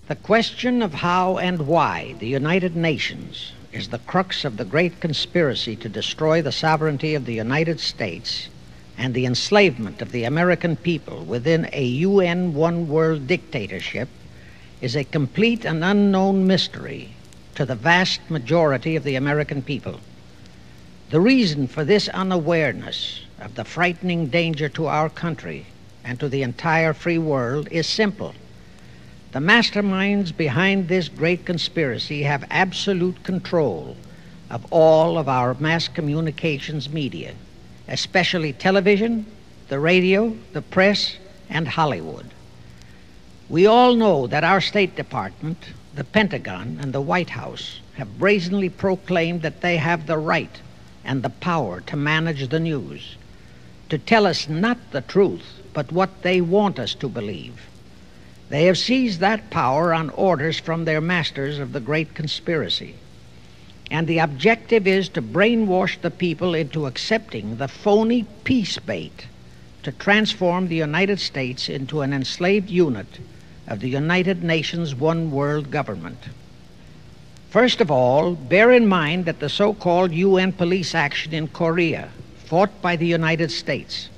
The question of how and why the United Nations is the crux of the great conspiracy to destroy the sovereignty of the United States and the enslavement of the American people within a UN one-world dictatorship is a complete and unknown mystery to the vast majority of the American people. The reason for this unawareness of the frightening danger to our country and to the entire free world is simple. The masterminds behind this great conspiracy have absolute control of all of our mass communications media, especially television, the radio, the press, and Hollywood. We all know that our State Department, the Pentagon, and the White House have brazenly proclaimed that they have the right and the power to manage the news, to tell us not the truth, but what they want us to believe. They have seized that power on orders from their masters of the great conspiracy. And the objective is to brainwash the people into accepting the phony peace bait to transform the United States into an enslaved unit of the United Nations one world government. First of all, bear in mind that the so-called UN police action in Korea, fought by the United States,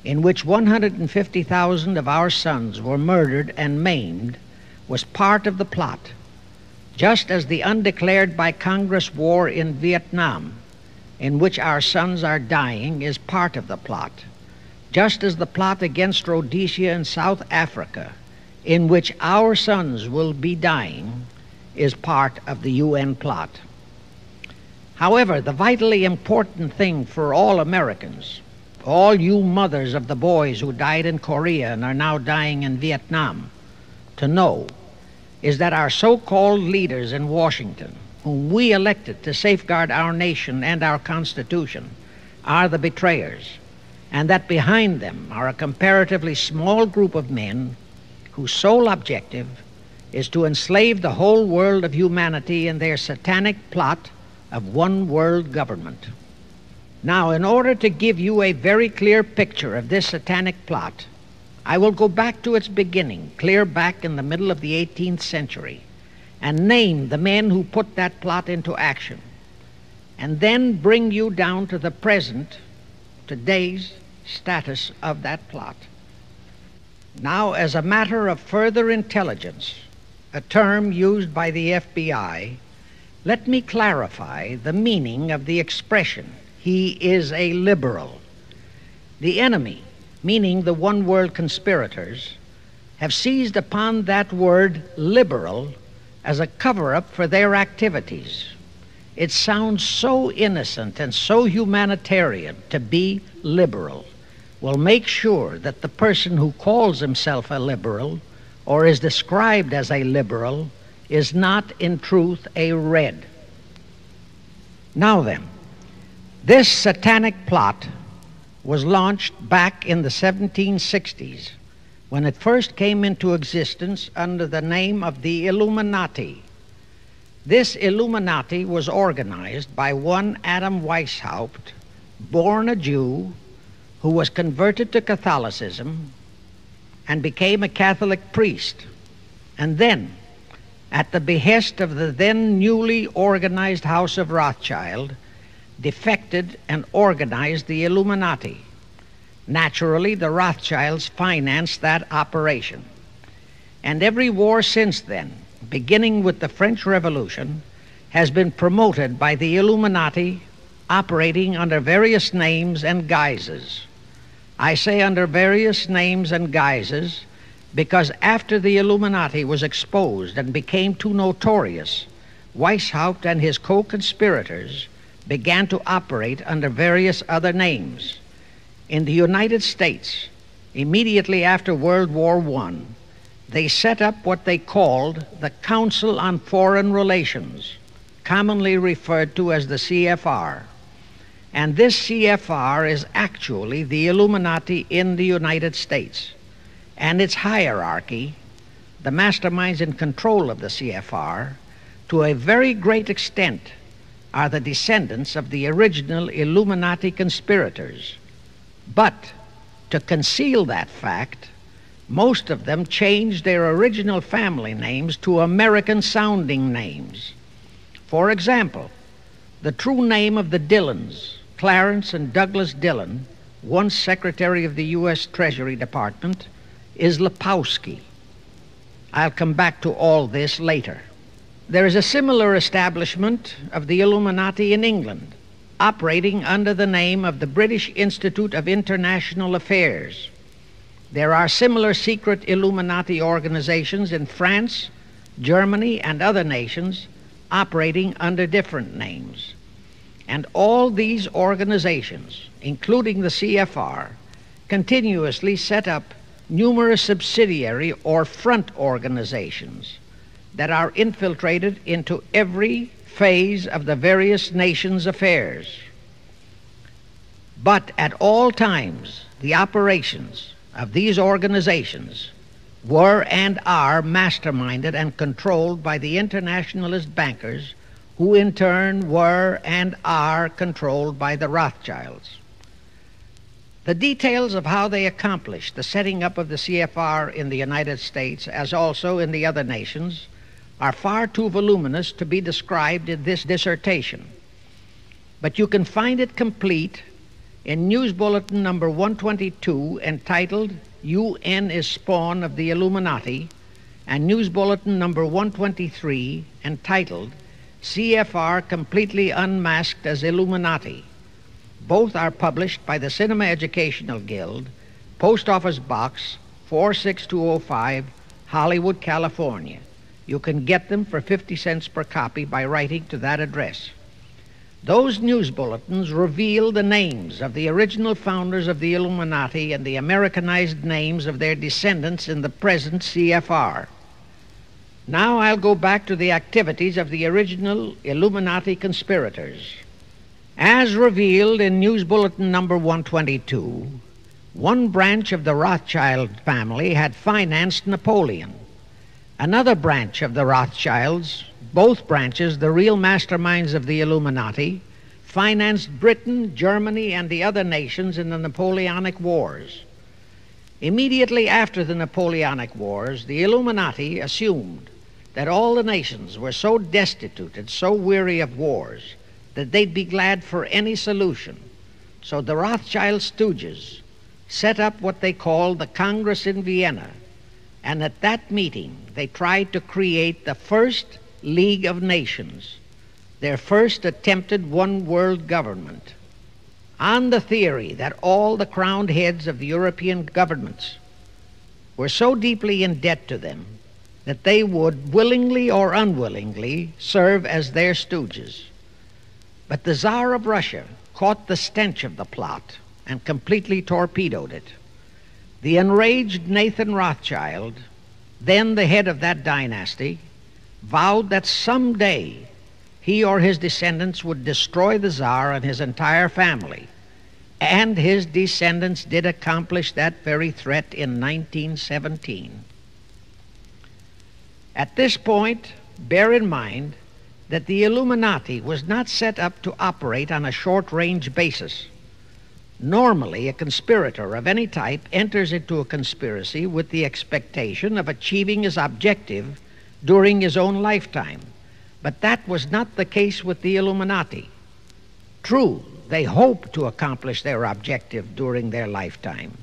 in which 150,000 of our sons were murdered and maimed, was part of the plot, just as the undeclared by Congress war in Vietnam, in which our sons are dying, is part of the plot, just as the plot against Rhodesia and South Africa, in which our sons will be dying, is part of the UN plot. However, the vitally important thing for all Americans, all you mothers of the boys who died in Korea and are now dying in Vietnam, to know is that our so-called leaders in Washington, whom we elected to safeguard our nation and our Constitution, are the betrayers, and that behind them are a comparatively small group of men whose sole objective is to enslave the whole world of humanity in their satanic plot of one world government. Now, in order to give you a very clear picture of this satanic plot, I will go back to its beginning, clear back in the middle of the 18th century, and name the men who put that plot into action, and then bring you down to the present, today's status of that plot. Now, as a matter of further intelligence, a term used by the FBI, let me clarify the meaning of the expression, "He is a liberal." The enemy, meaning the one world conspirators, have seized upon that word liberal as a cover-up for their activities. It sounds so innocent and so humanitarian to be liberal. We'll make sure that the person who calls himself a liberal or is described as a liberal is not in truth a red. Now then, this satanic plot was launched back in the 1760s when it first came into existence under the name of the Illuminati. This Illuminati was organized by one Adam Weishaupt, born a Jew, who was converted to Catholicism and became a Catholic priest, and then, at the behest of the then newly organized House of Rothschild, defected and organized the Illuminati. Naturally, the Rothschilds financed that operation. And every war since then, beginning with the French Revolution, has been promoted by the Illuminati, operating under various names and guises. I say under various names and guises because after the Illuminati was exposed and became too notorious, Weishaupt and his co-conspirators began to operate under various other names. In the United States, immediately after World War I, they set up what they called the Council on Foreign Relations, commonly referred to as the CFR. And this CFR is actually the Illuminati in the United States. And its hierarchy, the masterminds in control of the CFR, to a very great extent are the descendants of the original Illuminati conspirators. But to conceal that fact, Most of them changed their original family names to American-sounding names. For example, the true name of the Dillons, Clarence and Douglas Dillon, once Secretary of the U.S. Treasury Department, is Lepowski. I'll come back to all this later. There is a similar establishment of the Illuminati in England, operating under the name of the British Institute of International Affairs. There are similar secret Illuminati organizations in France, Germany, and other nations operating under different names. And all these organizations, including the CFR, continuously set up numerous subsidiary or front organizations that are infiltrated into every phase of the various nations' affairs. But at all times, the operations of these organizations were and are masterminded and controlled by the internationalist bankers, who in turn were and are controlled by the Rothschilds. The details of how they accomplished the setting up of the CFR in the United States, as also in the other nations, are far too voluminous to be described in this dissertation. But you can find it complete in News Bulletin number 122, entitled UN is Spawn of the Illuminati, and News Bulletin number 123, entitled CFR Completely Unmasked as Illuminati. Both are published by the Cinema Educational Guild, Post Office Box 46205, Hollywood, California. You can get them for 50 cents per copy by writing to that address. Those news bulletins reveal the names of the original founders of the Illuminati and the Americanized names of their descendants in the present CFR. Now I'll go back to the activities of the original Illuminati conspirators. As revealed in News Bulletin number 122, one branch of the Rothschild family had financed Napoleon. Another branch of the Rothschilds, both branches the real masterminds of the Illuminati, financed Britain, Germany, and the other nations in the Napoleonic Wars. Immediately after the Napoleonic Wars, the Illuminati assumed that all the nations were so destitute and so weary of wars that they'd be glad for any solution. So the Rothschild stooges set up what they called the Congress in Vienna, and at that meeting they tried to create the first League of Nations, their first attempted one world government, on the theory that all the crowned heads of the European governments were so deeply in debt to them that they would willingly or unwillingly serve as their stooges. But the Tsar of Russia caught the stench of the plot and completely torpedoed it. The enraged Nathan Rothschild, then the head of that dynasty, vowed that someday he or his descendants would destroy the Tsar and his entire family. And his descendants did accomplish that very threat in 1917. At this point, bear in mind that the Illuminati was not set up to operate on a short-range basis. Normally, a conspirator of any type enters into a conspiracy with the expectation of achieving his objective during his own lifetime. But that was not the case with the Illuminati. True, they hoped to accomplish their objective during their lifetime.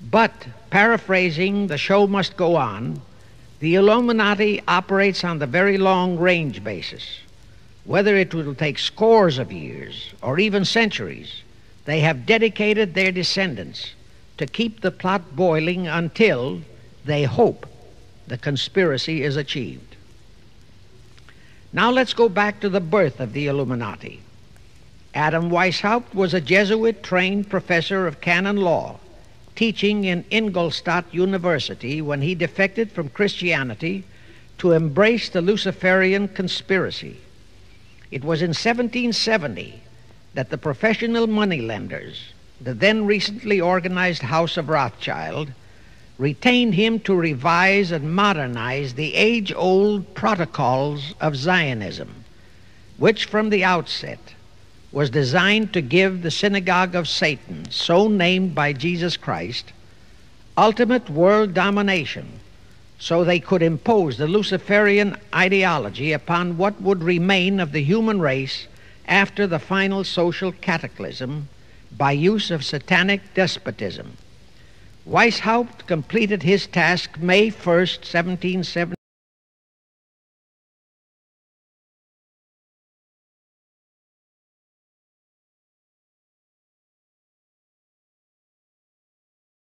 But, paraphrasing The Show Must Go On, the Illuminati operates on the very long-range basis. Whether it will take scores of years or even centuries, they have dedicated their descendants to keep the plot boiling until they hope the conspiracy is achieved. Now let's go back to the birth of the Illuminati. Adam Weishaupt was a Jesuit-trained professor of canon law, teaching in Ingolstadt University when he defected from Christianity to embrace the Luciferian conspiracy. It was in 1770 that the professional moneylenders, the then recently organized House of Rothschild, retained him to revise and modernize the age-old protocols of Zionism, which from the outset was designed to give the synagogue of Satan, so named by Jesus Christ, ultimate world domination, so they could impose the Luciferian ideology upon what would remain of the human race after the final social cataclysm by use of satanic despotism. Weishaupt completed his task May 1st, 1770.